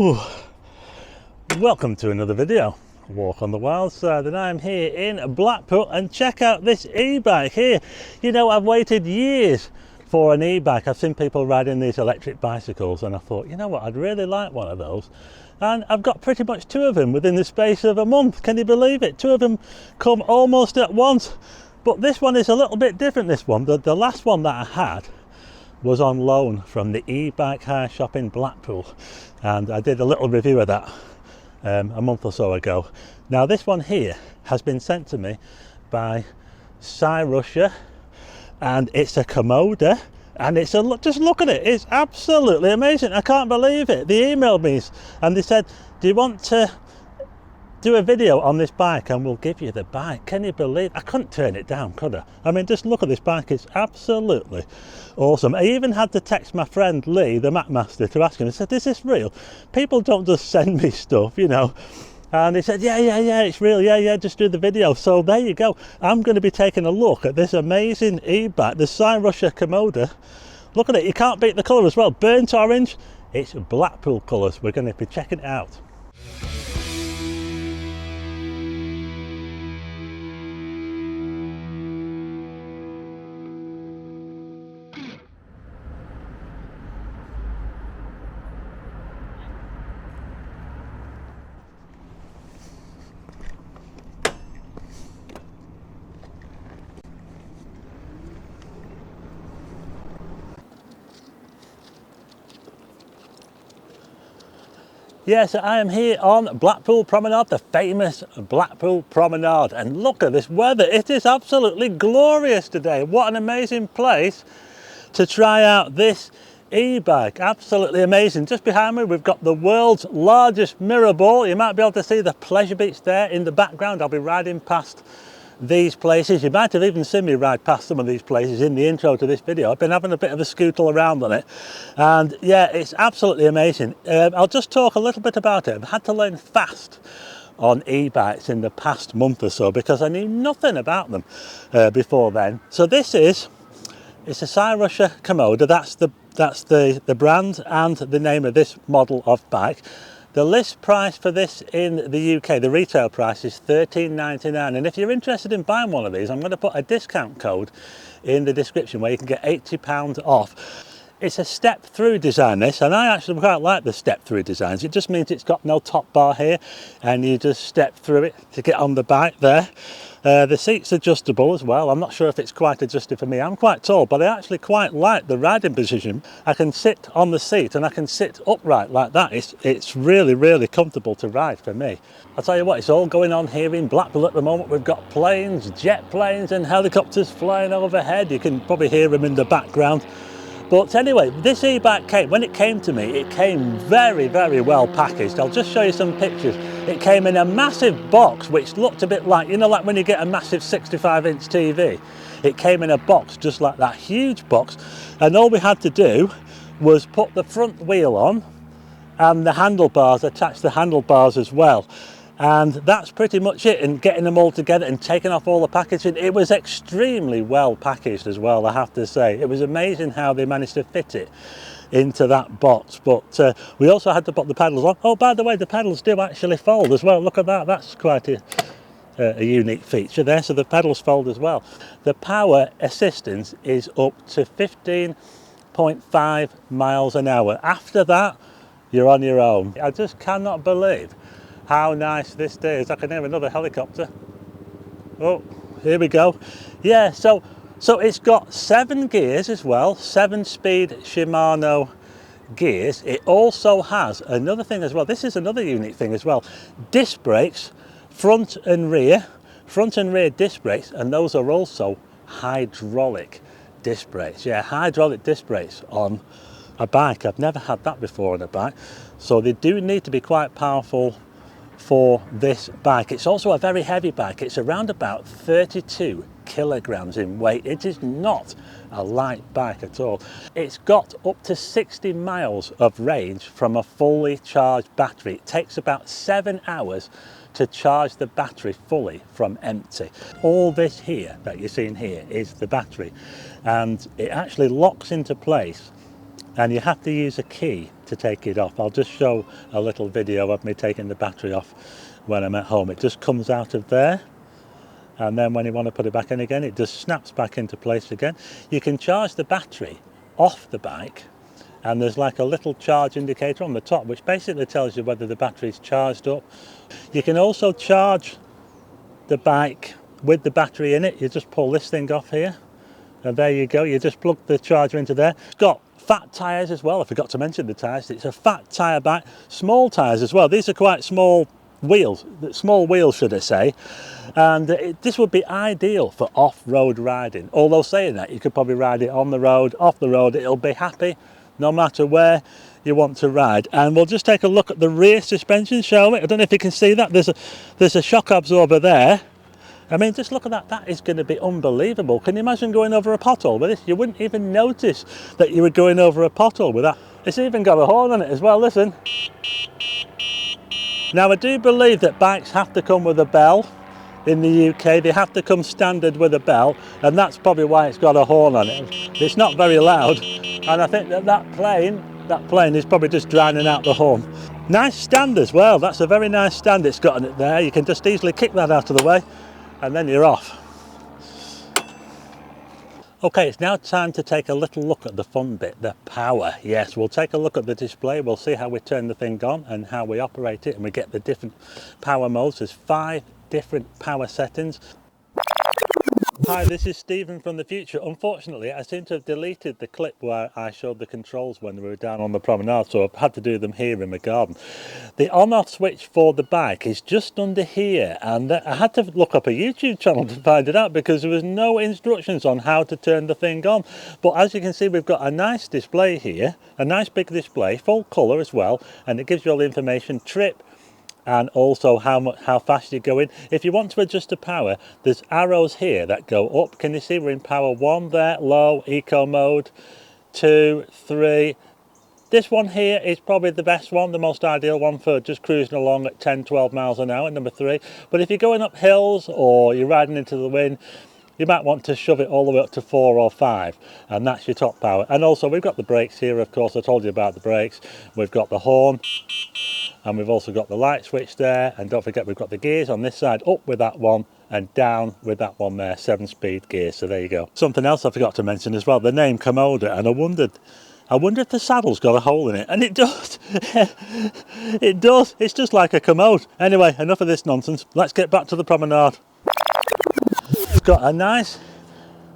Woo! Welcome to another video, Walk on the Wild Side, and I'm here in Blackpool, and check out this e-bike here. You know, I've waited years for an e-bike. I've seen people riding these electric bicycles and I thought, you know what, I'd really like one of those. And I've got pretty much two of them within the space of a month. Can you believe it? Two of them come almost at once. But this one is a little bit different, this one. The last one that I had was on loan from the e-bike hire shop in Blackpool, and I did a little review of that a month or so ago. Now this one here has been sent to me by Cyrusher, and it's a Kommoda, and it's a just look at it, it's absolutely amazing. I can't believe it. They emailed me and they said, do you want to do a video on this bike and we'll give you the bike? Can you believe? I couldn't turn it down, could I? I mean, just look at this bike, it's absolutely awesome. I even had to text my friend Lee, the Mac Master, to ask him. I said, is this real? People don't just send me stuff, you know. And he said, yeah, it's real, yeah, just do the video. So there you go. I'm going to be taking a look at this amazing e-bike, the Cyrusher Kommoda. Look at it, you can't beat the colour as well. Burnt orange, it's Blackpool colours. We're going to be checking it out. Yes, I am here on Blackpool Promenade, the famous Blackpool Promenade, and look at this weather. It is absolutely glorious today. What an amazing place to try out this e-bike. Absolutely amazing. Just behind me we've got the world's largest mirror ball. You might be able to see the pleasure beach there in the background. I'll be riding past these places. You might have even seen me ride past some of these places in the intro to this video. I've been having a bit of a scootle around on it, and yeah, it's absolutely amazing. I'll just talk a little bit about it. I've had to learn fast on e-bikes in the past month or so because I knew nothing about them before then. So it's a Cyrusher Kommoda. That's the brand and the name of this model of bike. The list price for this in the UK, the retail price, is £13.99, and if you're interested in buying one of these, I'm going to put a discount code in the description where you can get £80 off. It's a step-through design, this, and I actually quite like the step-through designs. It just means it's got no top bar here, and you just step through it to get on the bike there. The seat's adjustable as well. I'm not sure if it's quite adjusted for me. I'm quite tall, but I actually quite like the riding position. I can sit on the seat and I can sit upright like that. It's really, really comfortable to ride for me. I'll tell you what, it's all going on here in Blackpool at the moment. We've got planes, jet planes and helicopters flying overhead. You can probably hear them in the background. But anyway, this e-bike when it came to me, it came very, very well packaged. I'll just show you some pictures. It came in a massive box, which looked a bit like, you know, like when you get a massive 65-inch TV. It came in a box just like that, huge box. And all we had to do was put the front wheel on and the handlebars, attach the handlebars as well. And that's pretty much it, and getting them all together and taking off all the packaging. It was extremely well packaged as well, I have to say. It was amazing how they managed to fit it into that box. But we also had to put the pedals on. Oh, by the way, the pedals do actually fold as well. Look at that, that's quite a unique feature there. So the pedals fold as well. The power assistance is up to 15.5 miles an hour. After that, you're on your own. I just cannot believe how nice this day is. I can hear another helicopter. Oh, here we go. Yeah, so it's got 7 gears as well, 7-speed Shimano gears. It also has another thing as well. This is another unique thing as well. Disc brakes, front and rear disc brakes, and those are also hydraulic disc brakes. Yeah, hydraulic disc brakes on a bike. I've never had that before on a bike. So they do need to be quite powerful for this bike. It's also a very heavy bike. It's around about 32 kilograms in weight. It is not a light bike at all. It's got up to 60 miles of range from a fully charged battery. It takes about 7 hours to charge the battery fully from empty. All this here that you're seeing here is the battery, and it actually locks into place, and you have to use a key to take it off. I'll just show a little video of me taking the battery off when I'm at home. It just comes out of there, and then when you want to put it back in again, it just snaps back into place again. You can charge the battery off the bike, and there's like a little charge indicator on the top which basically tells you whether the battery's charged up. You can also charge the bike with the battery in it. You just pull this thing off here, and there you go. You just plug the charger into there. It's got fat tyres as well. I forgot to mention the tyres. It's a fat tyre bike, small tyres as well. These are quite small wheels should I say, and this would be ideal for off-road riding. Although saying that, you could probably ride it on the road, off the road. It'll be happy no matter where you want to ride. And we'll just take a look at the rear suspension, shall we? I don't know if you can see that. There's a shock absorber there. I mean, just look at that. That is going to be unbelievable. Can you imagine going over a pothole with this? You wouldn't even notice that you were going over a pothole with that. It's even got a horn on it as well. Listen. Now, I do believe that bikes have to come with a bell in the UK. They have to come standard with a bell, and that's probably why it's got a horn on it. It's not very loud, and I think that plane is probably just drowning out the horn. Nice stand as well. That's a very nice stand it's got on it there. You can just easily kick that out of the way, and then you're off. Okay, it's now time to take a little look at the fun bit, the power. Yes, we'll take a look at the display. We'll see how we turn the thing on and how we operate it, and we get the different power modes. There's 5 different power settings. Hi, this is Stephen from the future. Unfortunately, I seem to have deleted the clip where I showed the controls when we were down on the promenade, so I've had to do them here in my garden. The on-off switch for the bike is just under here, and I had to look up a YouTube channel to find it out because there was no instructions on how to turn the thing on. But as you can see, we've got a nice display here, a nice big display, full colour as well, and it gives you all the information, trip, and also how fast you're going. If you want to adjust the power, there's arrows here that go up. Can you see we're in power 1 there, low, eco mode, 2, 3. This one here is probably the best one, the most ideal one for just cruising along at 10, 12 miles an hour, number 3. But if you're going up hills or you're riding into the wind, you might want to shove it all the way up to 4 or 5, and that's your top power. And also we've got the brakes here, of course. I told you about the brakes. We've got the horn, and we've also got the light switch there, and don't forget we've got the gears on this side, up with that one and down with that one there, 7-speed gears. So there you go. Something else I forgot to mention as well, the name Kommoda, and I wonder if the saddle's got a hole in it, and it does. It does. It's just like a commode. Anyway, enough of this nonsense. Let's get back to the promenade. It's got a nice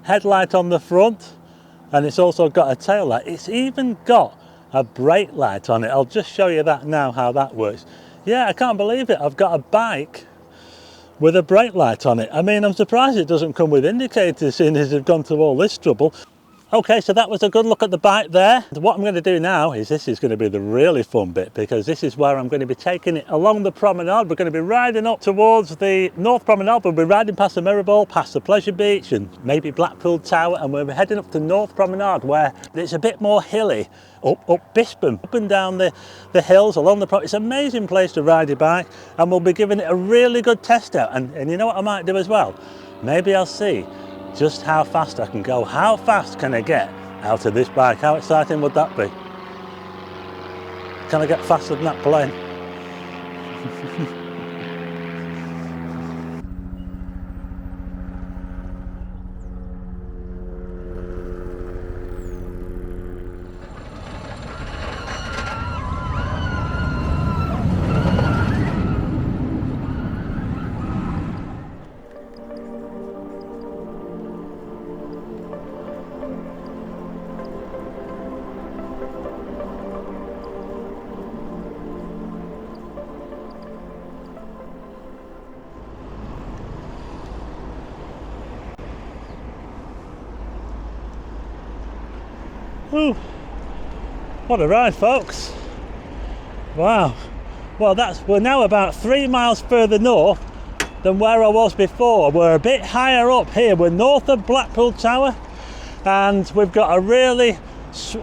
headlight on the front, and it's also got a tail light. It's even got a brake light on it. I'll just show you that now, how that works. Yeah, I can't believe it. I've got a bike with a brake light on it. I mean, I'm surprised it doesn't come with indicators, seeing as they've gone through all this trouble. Okay, so that was a good look at the bike there. What I'm going to do now is, this is going to be the really fun bit, because this is where I'm going to be taking it along the promenade. We're going to be riding up towards the North Promenade. We'll be riding past the Mirror, past the Pleasure Beach and maybe Blackpool Tower, and we'll be heading up to North Promenade, where it's a bit more hilly, up Bisping, up and down the hills along the promenade. It's an amazing place to ride your bike, and we'll be giving it a really good test out. And you know what I might do as well? Maybe I'll see just how fast I can go. How fast can I get out of this bike? How exciting would that be? Can I get faster than that plane? Ooh, what a ride, folks. Wow. Well, we're now about 3 miles further north than where I was before. We're a bit higher up here. We're north of Blackpool Tower, and we've got a really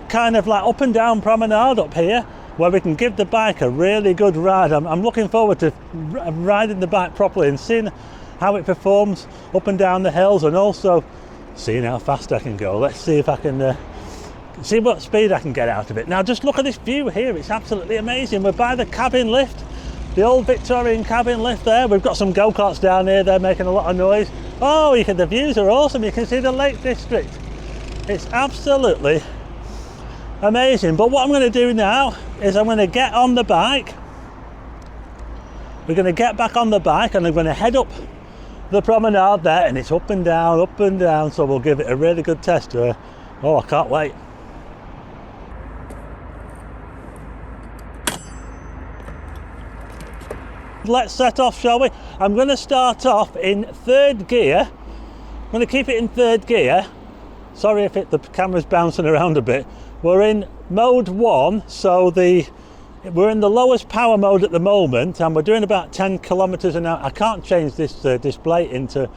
kind of like up and down promenade up here where we can give the bike a really good ride. I'm looking forward to riding the bike properly and seeing how it performs up and down the hills, and also seeing how fast I can go. Let's see if I can see what speed I can get out of it. Now just look at this view here, it's absolutely amazing. We're by the cabin lift, the old Victorian cabin lift there. We've got some go-karts down here, they're making a lot of noise. Oh, the views are awesome, you can see the Lake District. It's absolutely amazing. But what I'm going to do now is I'm going to get on the bike. We're going to get back on the bike and I'm going to head up the promenade there, and it's up and down, so we'll give it a really good test tour. Oh, I can't wait. Let's set off, shall we? I'm going to start off in third gear. I'm going to keep it in third gear. Sorry if the camera's bouncing around a bit. We're in mode 1, so we're in the lowest power mode at the moment, and we're doing about 10 kilometers an hour. I can't change this display into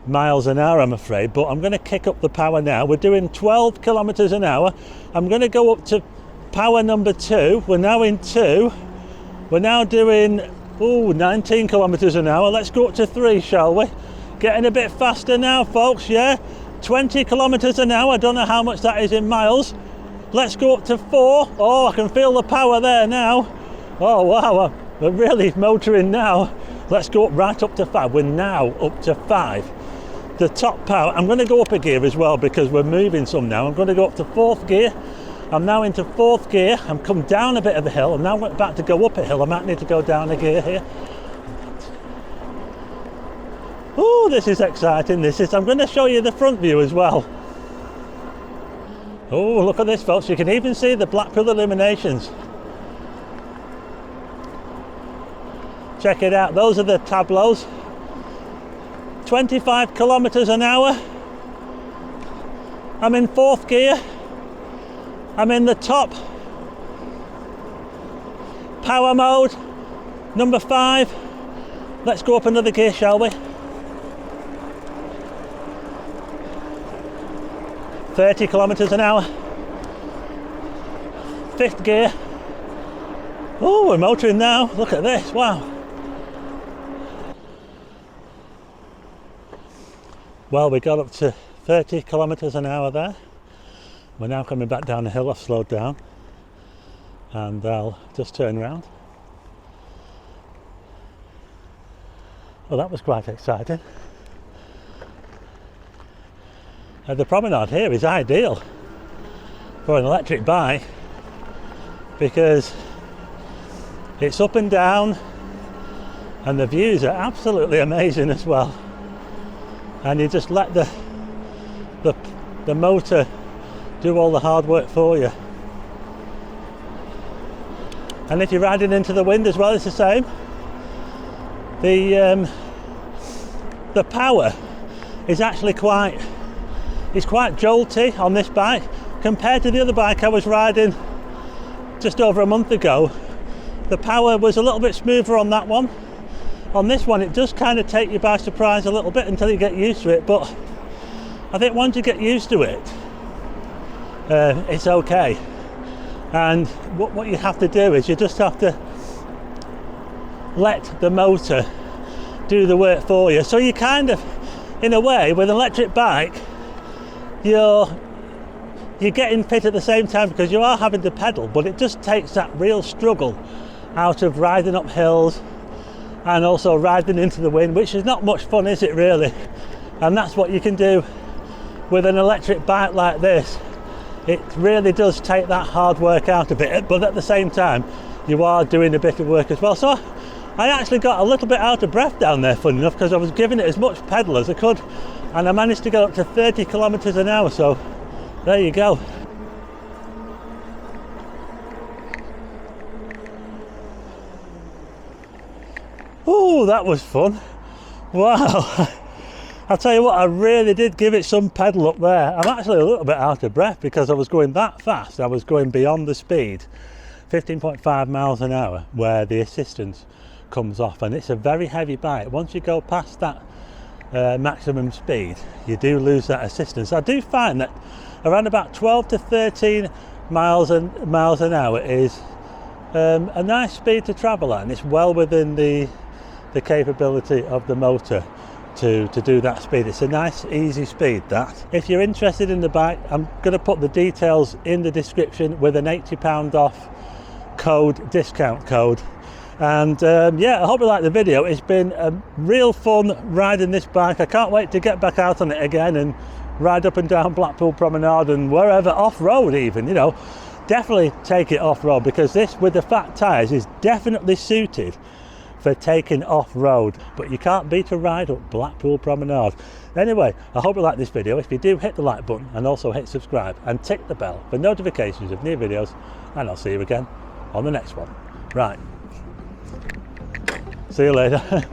miles an hour, I'm afraid, but I'm going to kick up the power now. We're doing 12 kilometers an hour. I'm going to go up to power number 2. We're now in 2. We're now doing 19 kilometers an hour. Let's go up to 3, shall we? Getting a bit faster now, folks. Yeah, 20 kilometers an hour. I don't know how much that is in miles. Let's go up to 4. Oh, I can feel the power there now. Oh wow, we're really motoring now. Let's go right up to 5. We're now up to 5. The top power, I'm going to go up a gear as well because we're moving some now. I'm going to go up to 4th gear. I'm now into 4th gear. I'm come down a bit of a hill. I'm now about to go up a hill. I might need to go down a gear here. Oh, this is exciting. I'm going to show you the front view as well. Oh, look at this, folks. You can even see the Blackpool illuminations. Check it out. Those are the tableaus. 25 kilometers an hour. I'm in 4th gear. I'm in the top power mode, number 5. Let's go up another gear, shall we? 30 kilometers an hour. 5th gear. Oh, we're motoring now. Look at this. Wow. Well, we got up to 30 kilometers an hour there. We're now coming back down the hill. I've slowed down and I'll just turn around. Well, that was quite exciting. The promenade here is ideal for an electric bike because it's up and down and the views are absolutely amazing as well, and you just let the motor do all the hard work for you. And if you're riding into the wind as well, it's the same. The power is actually quite jolty on this bike compared to the other bike I was riding just over a month ago. The power was a little bit smoother on that one. On this one, it does kind of take you by surprise a little bit until you get used to it, but I think once you get used to it, it's okay. And what you have to do is you just have to let the motor do the work for you. So you kind of, in a way, with an electric bike, you're getting fit at the same time because you are having to pedal, but it just takes that real struggle out of riding up hills and also riding into the wind, which is not much fun, is it really? And that's what you can do with an electric bike like this. It really does take that hard work out of it, but at the same time you are doing a bit of work as well. So I actually got a little bit out of breath down there, funny enough, because I was giving it as much pedal as I could, and I managed to get up to 30 kilometers an hour, so there you go. Oh, that was fun. Wow. I'll tell you what, I really did give it some pedal up there. I'm actually a little bit out of breath because I was going that fast. I was going beyond the speed, 15.5 miles an hour, where the assistance comes off, and it's a very heavy bike. Once you go past that maximum speed, you do lose that assistance. I do find that around about 12 to 13 miles an hour is a nice speed to travel at, and it's well within the capability of the motor. to do that speed. It's a nice easy speed, that. If you're interested in the bike, I'm going to put the details in the description with an £80 off discount code. And yeah, I hope you like the video. It's been a real fun riding this bike. I can't wait to get back out on it again and ride up and down Blackpool Promenade and wherever, off-road even, you know. Definitely take it off-road, because this with the fat tyres is definitely suited for taking off-road, but you can't beat a ride up Blackpool Promenade. Anyway, I hope you like this video. If you do, hit the like button and also hit subscribe and tick the bell for notifications of new videos, and I'll see you again on the next one. Right, see you later.